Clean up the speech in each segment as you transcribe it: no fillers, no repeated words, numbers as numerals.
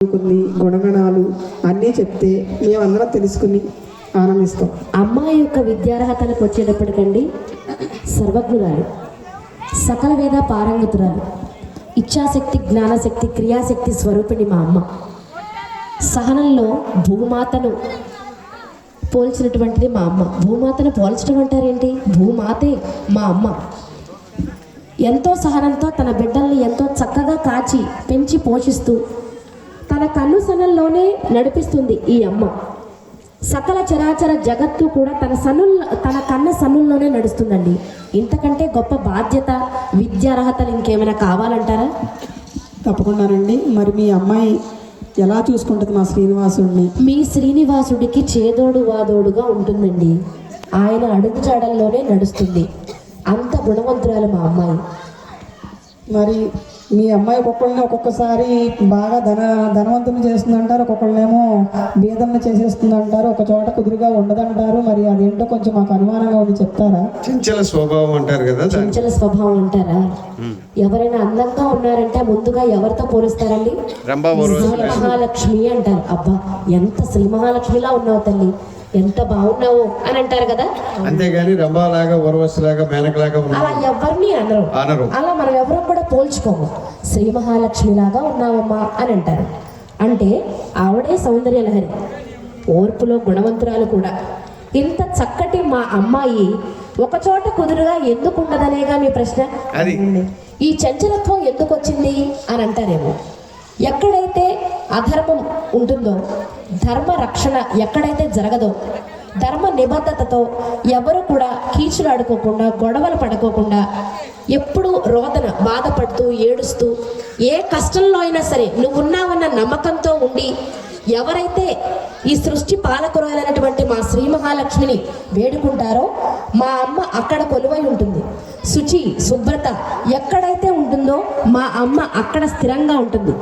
కొన్ని గుణగణాలు అన్నీ చెప్తే మేమందరం తెలుసుకుని ఆనందిస్తాం. అమ్మాయి యొక్క విద్యార్హతలకు వచ్చేటప్పటికండి సర్వజ్ఞురాలు, సకల వేద పారంగతురాలు, ఇచ్ఛాశక్తి, జ్ఞానశక్తి, క్రియాశక్తి స్వరూపిణి మా అమ్మ. సహనంలో భూమాతను పోల్చినటువంటిది మా అమ్మ. భూమాతను పోల్చడం అంటారేంటి? భూమాతే మా అమ్మ. ఎంతో సహనంతో తన బిడ్డల్ని ఎంతో చక్కగా కాచి పెంచి పోషిస్తూ తన కన్ను సన్నల్లోనే నడిపిస్తుంది ఈ అమ్మ. సకల చరాచర జగత్తు కూడా తన కన్న సన్నుల్లోనే నడుస్తుందండి. ఇంతకంటే గొప్ప బాధ్యత, విద్యార్హతలు ఇంకేమైనా కావాలంటారా? తప్పకుండానండి. మరి మీ అమ్మాయి ఎలా చూసుకుంటుంది మా శ్రీనివాసుడిని? మీ శ్రీనివాసుడికి చేదోడు వాదోడుగా ఉంటుందండి. ఆయన అడుగుజాడల్లోనే నడుస్తుంది. అంత గుణవంతురాలు మా అమ్మాయి. మరి మీ అమ్మాయి ఒక్కొక్కసారి బాగా ధనవంతుని చేస్తుందంటారు, ఒక్కొక్కళ్ళేమో బీదలను చేసేస్తుందంటారు, ఒక చోట కుదురుగా ఉండదంటారు. మరి అదేంటో కొంచెం మాకు అనుమానంగా ఉంది, చెప్తారా? చంచల స్వభావం అంటారు కదా. చంచల స్వభావం అంటారా? ఎవరైనా అందంగా ఉన్నారంటే ముందుగా ఎవరితో పోలుస్తారండి? శ్రీ మహాలక్ష్మి అంటారు. అబ్బా, ఎంత శ్రీ మహాలక్ష్మిలా ఉన్నావు తల్లి, ఎంత బాగున్నావు అని అంటారు కదా. అంతేగాని రంభాలాగా, ఉర్వశిలాగా, మేనకలాగా అలా ఎవరిని అనరు. అలా మనం ఎవరు కూడా పోల్చుకోము. శ్రీ మహాలక్ష్మి లాగా ఉన్నావమ్మా అని అంటారు. అంటే ఆవిడే సౌందర్య లహరి, ఓర్పులో గుణవంతురాలు కూడా. ఇంత చక్కటి మా అమ్మాయి ఒకచోట కుదురుగా ఎందుకు ఉండదనేగా మీ ప్రశ్న. ఈ చంచలత్వం ఎందుకు వచ్చింది అని అంటారేమో. ఎక్కడైతే అధర్మం ఉంటుందో, ధర్మ రక్షణ ఎక్కడైతే జరగదో, ధర్మ నిబద్ధతతో ఎవరు కూడా కీచులాడుకోకుండా, గొడవలు పడుకోకుండా, ఎప్పుడు రోదన, బాధపడుతూ, ఏడుస్తూ, ఏ కష్టంలో అయినా సరే నువ్వున్నావన్న నమ్మకంతో ఉండి ఎవరైతే ఈ సృష్టి పాలకురాలైనటువంటి మా శ్రీ మహాలక్ష్మిని వేడుకుంటారో మా అమ్మ అక్కడ కొలువై ఉంటుంది. శుచి, శుభ్రత ఎక్కడైతే ఉంటుందో మా అమ్మ అక్కడ స్థిరంగా ఉంటుంది.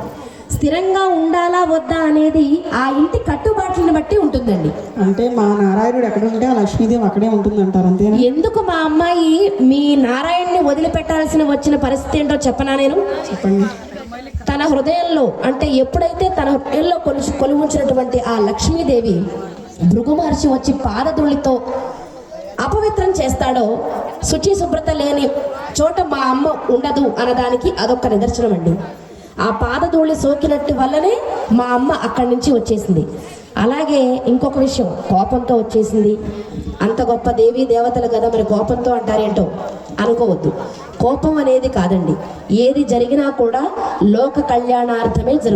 స్థిరంగా ఉండాలా వద్దా అనేది ఆ ఇంటి కట్టుబాట్లను బట్టి ఉంటుందండి. అంటే మా నారాయణుడు ఎక్కడ ఉంటే ఆ లక్ష్మీదేవి అక్కడే ఉంటుంది అంటారు, అంతే? ఎందుకు మా అమ్మాయి మీ నారాయణ్ని వదిలిపెట్టాల్సిన వచ్చిన పరిస్థితి ఏంటో చెప్పనా నేను? చెప్పండి. తన హృదయంలో, అంటే ఎప్పుడైతే తన హృదయంలో కొలువుంచినటువంటి ఆ లక్ష్మీదేవి భృగు మహర్షి వచ్చి పాదధూళితో అపవిత్రం చేస్తాడో, శుచి శుభ్రత లేని చోట మా అమ్మ ఉండదు అన్నదానికి అదొక నిదర్శనం అండి. ఆ పాదధూళి సోకినట్టు వల్లనే మా అమ్మ అక్కడి నుంచి వచ్చేసింది. అలాగే ఇంకొక విషయం, కోపంతో వచ్చేసింది. అంత గొప్ప దేవీ దేవతలు కదా, మరి కోపంతో అంటారేంటో అనుకోవద్దు. కోపం అనేది కాదండి, ఏది జరిగినా కూడా లోక కళ్యాణార్థమే జరుగుతుంది.